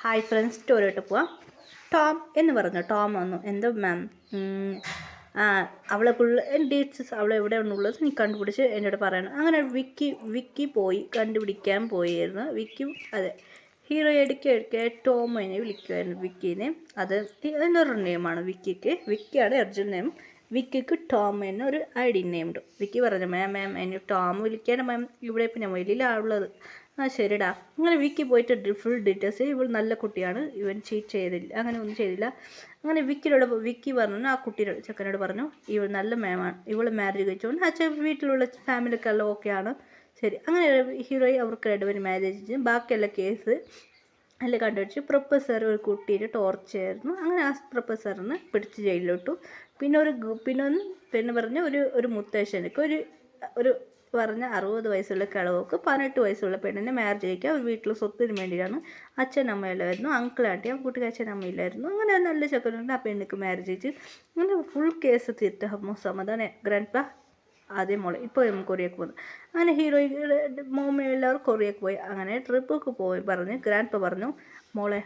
Hi friends, സ്റ്റോറിയോട്ട് പോവാം. Tom എന്ന് പറഞ്ഞു. ടോം വന്നു. എന്തോ മാം, അവളെ ഫുൾ ഡീറ്റ്സ് അവൾ എവിടെയാണുള്ളത് നീ കണ്ടുപിടിച്ച് എന്നോട് പറയണം. അങ്ങനെ വിക്കി പോയി കണ്ടുപിടിക്കാൻ പോയിരുന്നു. വിക്കി അതെ ഹീറോ എടുക്കെ ടോമിനെ വിളിക്കുമായിരുന്നു. വിക്കീനെ അത് എന്നൊരു നെയിമാണ് വിക്കിയാണ് ഒറിജിനൽ നെയിം. വിക്കിക്ക് ടോം എന്നൊരു ഐ ഡി നെയിം ഉണ്ട്. വിക്കി പറഞ്ഞു, മാം എന്നെ ടോം വിളിക്കാണ് മാം, ഇവിടെ പിന്നെ വെളിയിലാണുള്ളത്. ശരിടാ. അങ്ങനെ വിക്കി പോയിട്ട് ഫുൾ ഡീറ്റെയിൽസ്, ഇവൾ നല്ല കുട്ടിയാണ്, ഇവൻ ചീറ്റ് ചെയ്തില്ല, അങ്ങനെ ഒന്നും ചെയ്തില്ല. അങ്ങനെ വിക്കി പറഞ്ഞു, ആ കുട്ടിയുടെ ചെക്കനോട് പറഞ്ഞു, ഇവൾ നല്ല മാമാണ്, ഇവൾ മാരേജ് കഴിച്ചുകൊണ്ട് അച്ഛൻ വീട്ടിലുള്ള ഫാമിലിയൊക്കെ എല്ലാം ഓക്കെയാണ്. ശരി. അങ്ങനെ ഹീറോയി അവർക്ക് രണ്ടുപേരും മാരേജ് ചെയ്ത് ബാക്കിയുള്ള കേസ് എല്ലാം കണ്ടുപിടിച്ച് പ്രൊഫസർ ഒരു കുട്ടീനെ ടോർച്ച് ചെയ്യായിരുന്നു. അങ്ങനെ ആ പ്രൊഫസറിന് പിടിച്ച് ജയിലിലോട്ടു. പിന്നെ പറഞ്ഞ ഒരു മുത്തശ്ശനക്ക് ഒരു പറഞ്ഞ 60 വയസ്സുള്ള കിളവർക്ക് 18 വയസ്സുള്ള പെണ്ണിനെ മാരേജ് കഴിക്കുക. അവർ വീട്ടിൽ സ്വത്തിന് വേണ്ടിയാണ്. അച്ഛൻ അമ്മയില്ലായിരുന്നു, അങ്കിൾ ആൻറ്റി, ആ കുട്ടിക്ക് അച്ഛൻ അമ്മയില്ലായിരുന്നു. അങ്ങനെ നല്ല ചെക്കനുണ്ട്, ആ പെണ്ണിക്ക് മാരേജ് ചെയ്ത് അങ്ങനെ ഫുൾ കേസ് തീർത്ത സമാധാനം ഗ്രാൻഡ് പാ ആദ്യം മോളെ ഇപ്പോൾ കൊറിയക്ക് പോകുന്നു. അങ്ങനെ ഹീറോയുടെ മോമ എല്ലാവരും കൊറിയക്ക് പോയി. അങ്ങനെ ട്രിപ്പൊക്കെ പോയി പറഞ്ഞ് ഗ്രാൻഡ് പാ പറഞ്ഞു, മോളെ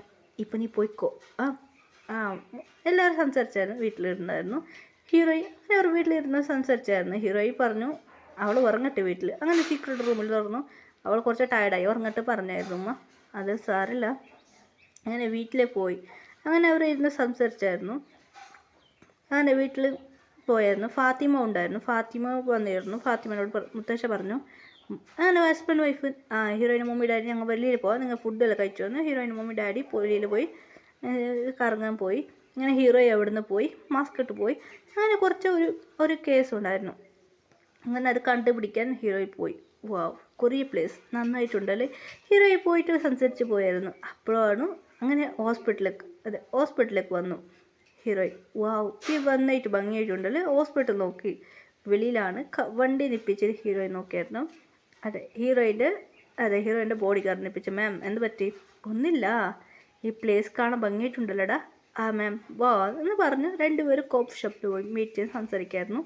ഇപ്പം നീ പോയിക്കോ. എല്ലാവരും സംസാരിച്ചായിരുന്നു, വീട്ടിലിരുന്നായിരുന്നു ഹീറോയി. അങ്ങനെ അവർ വീട്ടിലിരുന്ന് സംസാരിച്ചായിരുന്നു. ഹീറോയി പറഞ്ഞു അവൾ ഉറങ്ങട്ടെ വീട്ടിൽ. അങ്ങനെ സീക്രട്ട് റൂമിൽ തുറന്നു. അവൾ കുറച്ച് ടയർഡായി, ഉറങ്ങട്ടെ പറഞ്ഞായിരുന്നു ഉമ്മ. അത് സാരില്ല. അങ്ങനെ വീട്ടിലേക്ക് പോയി. അങ്ങനെ അവർ ഇരുന്ന് സംസാരിച്ചായിരുന്നു. അങ്ങനെ വീട്ടിൽ പോയായിരുന്നു. ഫാത്തിമ ഉണ്ടായിരുന്നു. ഫാത്തിമ വന്നിരുന്നു. ഫാത്തിമയോട് മുത്തശ്ശ പറഞ്ഞു, അങ്ങനെ ഹസ്ബൻഡ് വൈഫ് ഹീറോയിൻ്റെ മമ്മി ഡാഡി ഞങ്ങൾ വെളിയിൽ പോകാം, നിങ്ങൾ ഫുഡെല്ലാം കഴിച്ചു വന്നു. ഹീറോയിൻ്റെ മമ്മി ഡാഡി വെളിയിൽ പോയി കറങ്ങാൻ പോയി. അങ്ങനെ ഹീറോയി അവിടുന്ന് പോയി മാസ്ക് ഇട്ട് പോയി. അങ്ങനെ കുറച്ച് ഒരു കേസ് ഉണ്ടായിരുന്നു. അങ്ങനെ അത് കണ്ടുപിടിക്കാൻ ഹീറോയി പോയി. വാവ്, കൊറിയ പ്ലേസ് നന്നായിട്ടുണ്ടല്ലേ. ഹീറോയി പോയിട്ട് സംസാരിച്ച് പോയായിരുന്നു. അപ്പോഴാണ് അങ്ങനെ ഹോസ്പിറ്റലിലേക്ക് വന്നു ഹീറോയി. വാവ്, ഈ വന്നായിട്ട് ഭംഗിയായിട്ടുണ്ടല്ലേ. ഹോസ്പിറ്റൽ നോക്കി വെളിയിലാണ് വണ്ടി നിപ്പിച്ച് ഹീറോയിൻ നോക്കിയായിരുന്നു. ഹീറോയിൻ്റെ ബോഡി ഗാർഡ് നിപ്പിച്ചു. മാം എന്ത് പറ്റി? ഒന്നില്ല, ഈ പ്ലേസ് കാണാൻ ഭംഗിയായിട്ടുണ്ടല്ലോടാ. മാം വാ എന്ന് പറഞ്ഞ് രണ്ടുപേരും കോപ്പ് ഷോപ്പിൽ പോയി മീറ്റ് ചെയ്ത് സംസാരിക്കായിരുന്നു.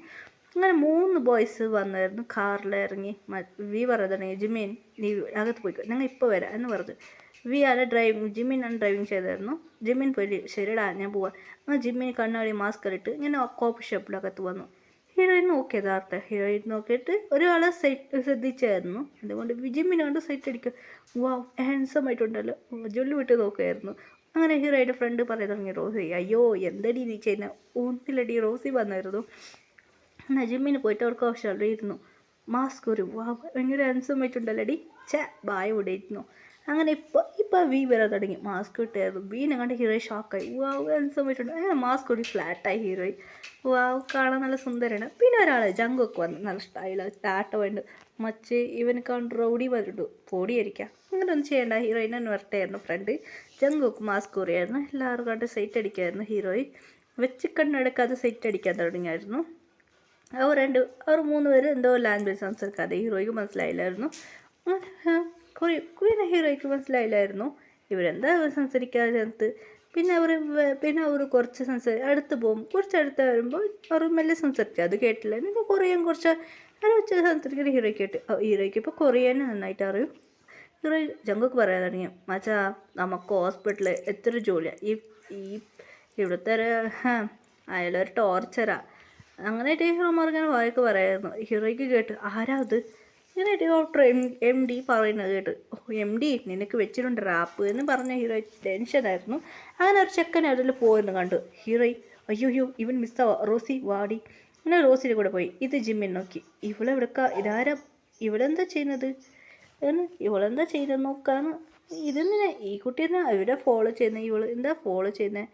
അങ്ങനെ 3 ബോയ്സ് വന്നായിരുന്നു. കാറിൽ ഇറങ്ങി വി പറഞ്ഞതാണ്, ജിമ്മിൻ നീ അകത്ത് പോയിക്കോ, ഞങ്ങൾ ഇപ്പോൾ വരാം എന്ന് പറഞ്ഞു. ജിമ്മിനാണ് ഡ്രൈവിങ് ചെയ്തായിരുന്നു. ജിമ്മിൻ പോയി, ശരിടാ ഞാൻ പോവാം. അങ്ങനെ ജിമ്മിന് കണ്ണാടി മാസ്ക് ഇട്ട് ഇങ്ങനെ കോപ്പ് ഷോപ്പിലകത്ത് വന്നു. ഹീറോയിൻ നോക്കിയതാർത്തെ. ഹീറോയിൻ നോക്കിയിട്ട് ഒരാളെ ശ്രദ്ധിച്ചായിരുന്നു. അതുകൊണ്ട് ജിമ്മിനെ കൊണ്ട് സൈറ്റ് അടിക്കുക. വാവ്, ഹാൻസം ആയിട്ടുണ്ടല്ലോ, ജൊല്ലി വിട്ട് നോക്കുകയായിരുന്നു. അങ്ങനെ ഹീറോയുടെ ഫ്രണ്ട് പറയാൻ തുടങ്ങി, റോസി അയ്യോ എന്തടി നീ ചെയ്യുന്ന, ഒന്നിലടി റോസി വന്നായിരുന്നു. എന്നാൽ ജിമ്മിന് പോയിട്ട് അവർക്ക് ആവശ്യമുള്ള ഇരുന്നു. മാസ്ക് ഒരു ഭയങ്കര ഹാൻസമായിട്ടുണ്ടല്ലടി, ബായ ഇവിടെ ഇരുന്നു. അങ്ങനെ ഇപ്പോൾ വി വരാൻ തുടങ്ങി. മാസ്ക് ഇട്ടായിരുന്നു. വീനെ കണ്ട് ഹീറോയി ഷോക്കായി. ഹാൻസമായിട്ടുണ്ട്. അങ്ങനെ മാസ്ക് കൂടി ഫ്ലാറ്റായി ഹീറോയി. കാണാൻ നല്ല സുന്ദരമാണ്. പിന്നെ ഒരാൾ ജങ്കൊക്കെ വന്നു, നല്ല സ്റ്റൈലാണ്, ടാറ്റോ ഉണ്ട്. ഇവന് കണ്ട് റൗഡി വന്നിട്ടു പൊടിയായിരിക്കാം. അങ്ങനെ ഒന്നും ചെയ്യേണ്ട, ഹീറോയിനെ വരട്ടായിരുന്നു ഫ്രണ്ട്. ജങ്കൊക്കെ മാസ്ക് കൂറിയായിരുന്നു. എല്ലാവരും കണ്ട് സൈറ്റ് അടിക്കായിരുന്നു. ഹീറോയി വെച്ച് കണ്ണെടുക്കാതെ സൈറ്റ് അടിക്കാൻ തുടങ്ങിയായിരുന്നു. അവർ 3 പേര് എന്തോ ലാംഗ്വേജ് സംസാരിക്കാതെ ഹീറോയ്ക്ക് മനസ്സിലായില്ലായിരുന്നു. ഹീറോയ്ക്ക് മനസ്സിലായില്ലായിരുന്നു ഇവരെന്താ സംസാരിക്കാതെ. പിന്നെ അവർ കുറച്ച് അടുത്ത് പോകും. കുറച്ചടുത്ത് വരുമ്പോൾ അവർ മെല്ലെ സംസാരിക്കുക, അത് കേട്ടില്ല. ഇപ്പോൾ കൊറിയൻ കുറച്ച് വെച്ച് സംസാരിക്കുന്ന ഹീറോയ്ക്ക് കേട്ട്. ഹീറോയ്ക്ക് ഇപ്പോൾ കൊറിയൻ നന്നായിട്ട് അറിയും. ഹീറോ ജങ്കൊക്കെ പറയാൻ തുടങ്ങി, മച്ചാ നമുക്ക് ഹോസ്പിറ്റലിൽ എത്ര ജോലിയാണ്, ഇവിടുത്തെ അയാളൊരു ടോർച്ചറാ. അങ്ങനെയായിട്ട് ഹീറോമാർ ഇങ്ങനെ വായൊക്കെ പറയായിരുന്നു. ഹീറോയ്ക്ക് കേട്ട് ആരാ അത്, ഇങ്ങനെയായിട്ട് ഡോക്ടർ MD പറയുന്നത് കേട്ട്, MD നിനക്ക് വെച്ചിട്ടുണ്ട് റാപ്പ് എന്ന് പറഞ്ഞ ഹീറോ ടെൻഷനായിരുന്നു. അങ്ങനെ ഒരു ചെക്കൻ അതിൽ പോയെന്ന് കണ്ടു. ഹീറോയി അയ്യോ ഇവൻ മിസ്സാവാ, റോസി വാടി. അങ്ങനെ റോസിൻ്റെ കൂടെ പോയി. ഇത് ജിമ്മിൻ നോക്കി, ഇതാരാ, ഇവളെന്താ ചെയ്യുന്നത്, ഇവളെന്താ ചെയ്തെന്ന് നോക്കാന്ന്. ഇതെന്തിനാ ഈ കുട്ടീനെ ഇവിടെ ഫോളോ ചെയ്യുന്നത്, ഇവൾ എന്താ ഫോളോ ചെയ്യുന്നത്.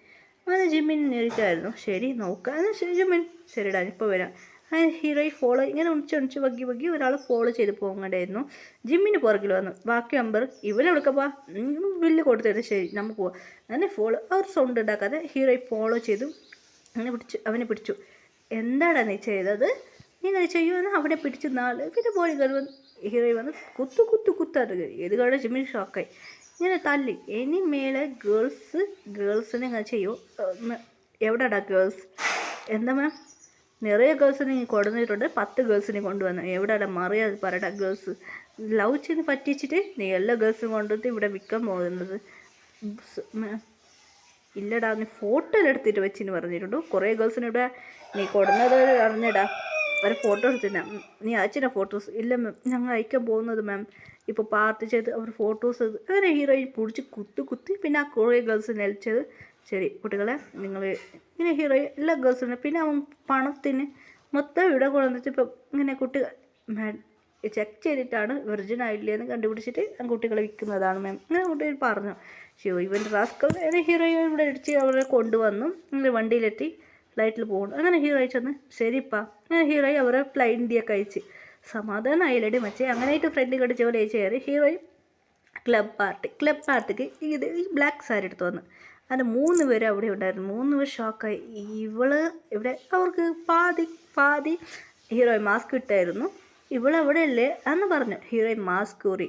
അങ്ങനെ ജിമ്മിൻ നേരിട്ടായിരുന്നു. ശരി നോക്കാം, ശരി ജിമ്മിൻ, ശരിടാ ഇപ്പോൾ വരാം. അങ്ങനെ ഹീറോയി ഫോളോ ഇങ്ങനെ ഒണിച്ച് വഗ്ഗി ഒരാൾ ഫോളോ ചെയ്ത് പോകണ്ടായിരുന്നു. ജിമ്മിന് പുറകിൽ വന്നു. ബാക്കി അമ്പർ ഇവരെവിടക്കപ്പാ ബില്ല് കൊടുത്തിട്ട് ശരി നമുക്ക് പോവാം. അങ്ങനെ അവർ സൗണ്ട് ഉണ്ടാക്കാതെ ഹീറോയി ഫോളോ ചെയ്തു. അവനെ പിടിച്ചു. എന്താടാ നീ ചെയ്തത്, നീ ഇങ്ങനെ ചെയ്യുമെന്ന് അവിടെ പിടിച്ചു പിന്നെ ബോഡി ഗാർഡ് വന്ന് ഹീറോയി വന്ന് കുത്താറ്. ഇത് കാണാൻ ജിമ്മിന് ഷോക്കായി. ഇങ്ങനെ തല്ലി. ഇനി മേലെ ഗേൾസിനെ ഇങ്ങനെ ചെയ്യൂ. എവിടെടാ ഗേൾസ്, എന്താ മാം നിറയെ ഗേൾസിനെ കൊണ്ടുവന്നിട്ടുണ്ട്, 10 ഗേൾസിനെ കൊണ്ടുവന്നു, എവിടെടാ മറിയാതെ പറയടാ. ഗേൾസ് ലവ് ചെയ്ത് പറ്റിച്ചിട്ട് നീ എല്ലാ ഗേൾസും കൊണ്ടുവന്നിട്ട് ഇവിടെ വിൽക്കാൻ പോകുന്നത്. ഇല്ലടാ നീ ഫോട്ടോ എടുത്തിട്ട് വെച്ചിന് പറഞ്ഞിട്ടുണ്ടോ. കുറേ ഗേൾസിന് ഇവിടെ നീ കൊടുന്നത് അറിഞ്ഞടാ. ഒരു ഫോട്ടോ എടുത്തില്ല. നീ അയച്ചില്ല ഫോട്ടോസ്? ഇല്ല മാം, ഞങ്ങൾ അയക്കാൻ പോകുന്നത് മാം. ഇപ്പോൾ പാർട്ടി ചെയ്ത് അവർ ഫോട്ടോസ് അങ്ങനെ ഹീറോയിൻ പിടിച്ച് കുത്തി പിന്നെ ആ കുറേ ഗേൾസ് നെലിച്ചത്. ശരി കുട്ടികളെ, നിങ്ങൾ ഇങ്ങനെ ഹീറോയിൻ എല്ലാ ഗേൾസും പിന്നെ അവൻ പണത്തിന് മൊത്തം ഇവിടെ കൊണ്ടുവന്നിട്ട് ഇപ്പം ഇങ്ങനെ കുട്ടികൾ ചെക്ക് ചെയ്തിട്ടാണ് വെർജിൻ ആയില്ലേന്ന് കണ്ടുപിടിച്ചിട്ട് കുട്ടികളെ വിൽക്കുന്നതാണ് മാം. അങ്ങനെ കുട്ടികൾ പറഞ്ഞു. ഇവൻ്റെ റാസ്കൽ ഹീറോയിൻ ഇവിടെ അടിച്ച് അവരെ കൊണ്ടുവന്നു. ഇങ്ങനെ വണ്ടിയിലെത്തി ഫ്ലൈറ്റിൽ പോകുന്നു. അങ്ങനെ ഹീറോയി ചെന്ന് ശരിപ്പാ. അങ്ങനെ ഹീറോയി അവരെ ഫ്ലൈറ്റിയൊക്കെ അയച്ച് സമാധാനമായില്ലടി മച്ചേ. അങ്ങനെയായിട്ട് ഫ്രണ്ട് കടിച്ച പോലെ കയറി ഹീറോയി ക്ലബ് പാർട്ടിക്ക് ഇത് ഈ ബ്ലാക്ക് സാരി എടുത്ത് വന്നു. അതിന് 3 പേര് അവിടെ ഉണ്ടായിരുന്നു. 3 പേര് ഷോക്കായി. ഇവള് ഇവിടെ അവർക്ക് പാതി ഹീറോയിൻ മാസ്ക് ഇട്ടായിരുന്നു. ഇവളെവിടെ അല്ലേ എന്ന് പറഞ്ഞു ഹീറോയിൻ മാസ്ക് ഊറി.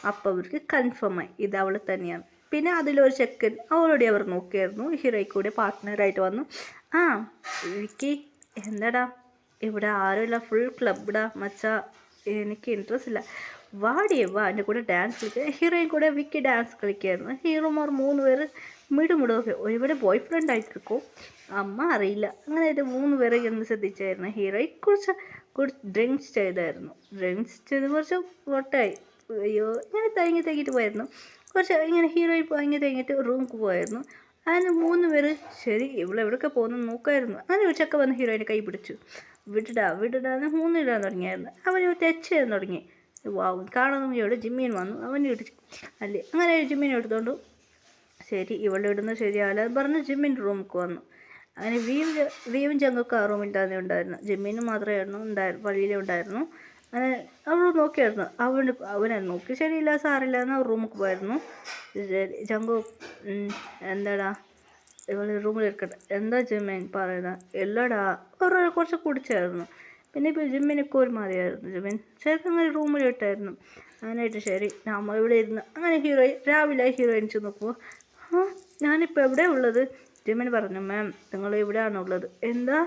അപ്പോൾ അവർക്ക് കൺഫേമായി ഇത് അവൾ തന്നെയാണ്. പിന്നെ അതിലൊരു ചെക്കൻ അവളോടെ അവർ നോക്കിയായിരുന്നു. ഹീറോയ്ക്ക് കൂടെ പാർട്ട്ണറായിട്ട് വന്നു. ആ വിക്കി എന്താടാ ഇവിടെ ആരുമില്ല, ഫുൾ ക്ലബ്ബിടാ മച്ചാ, എനിക്ക് ഇൻട്രസ്റ്റ് ഇല്ല, വാടിയേ വാ എൻ്റെ കൂടെ ഡാൻസ് കളിക്കുക. ഹീറോയിൻ കൂടെ വിക്കി ഡാൻസ് കളിക്കായിരുന്നു. ഹീറോമാർ 3 പേര് മിടുമിടുമൊക്കെ ഒരുപാട് ബോയ് ഫ്രണ്ട് ആയിട്ടിരിക്കും, അമ്മ അറിയില്ല. അങ്ങനെ 3 പേരെ എന്ന് ശ്രദ്ധിച്ചായിരുന്നു. ഹീറോയി കുറച്ച് ഡ്രിങ്ക്സ് ചെയ്തായിരുന്നു. ഡ്രിങ്ക്സ് ചെയ്ത് കുറച്ച് വട്ടായി. അയ്യോ ഇങ്ങനെ തേങ്ങിയിട്ട് പോയിരുന്നു. കുറച്ച് ഇങ്ങനെ ഹീറോയിൻ ഇങ്ങനെ തേങ്ങിയിട്ട് റൂമിൽ പോയായിരുന്നു. അതിന് 3 പേര് ശരി ഇവളെവിടെയൊക്കെ പോകുന്നു നോക്കായിരുന്നു. അങ്ങനെ ഒരു ചക്ക വന്ന് ഹീറോയിനെ കൈ പിടിച്ചു. വിടടാന്ന് 3 ഇടാൻ തുടങ്ങിയായിരുന്നു. അവൻ ടച്ച് ചെയ്യാൻ തുടങ്ങി. വാവ് കാണുന്നു ഇവിടെ ജിമ്മീൻ വന്നു. അവൻ ഇടിച്ചു അല്ലേ. അങ്ങനെ ജിമ്മീൻ എടുത്തോണ്ട് ശരി ഇവളുടെ ഇടുന്നത് ശരിയാവില്ല പറഞ്ഞ് ജിമ്മിൻ്റെ റൂമിലേക്ക് വന്നു. അങ്ങനെ വീവും ചങ്കൊക്കെ ആ റൂമിൽ തന്നെ ഉണ്ടായിരുന്നു. ജിമ്മിന് മാത്രമേ വഴിയിലേ ഉണ്ടായിരുന്നു. അങ്ങനെ അവൾ നോക്കിയായിരുന്നു. അവനെ നോക്കി ശരിയില്ല സാറില്ല എന്ന് അവർ റൂമിലേക്ക് പോയിരുന്നു. ചങ്കു എന്താടാ ഇവൾ റൂമിൽ ഇരിക്കട്ടെ. എന്താ ജിമ്മിൻ പറയുന്നത്? ഇല്ലടാ കുറച്ച് കുടിച്ചായിരുന്നു. പിന്നെ ഇപ്പോൾ ജിമ്മിനൊക്കെ ഒരു മതിയായിരുന്നു. ജിമ്മിൻ ചേർത്ത് അങ്ങനെ റൂമിലിട്ടായിരുന്നു. അങ്ങനെയായിട്ട് ശരി നമ്മൾ ഇവിടെ ഇരുന്ന് അങ്ങനെ രാവിലെ ഹീറോയിൻ ചെന്ന് നോക്കുമ്പോൾ ഞാനിപ്പോൾ എവിടെയാണ് ഉള്ളത്? ജിമ്മിന് പറഞ്ഞു മാം നിങ്ങൾ ഇവിടെയാണുള്ളത്. എന്താ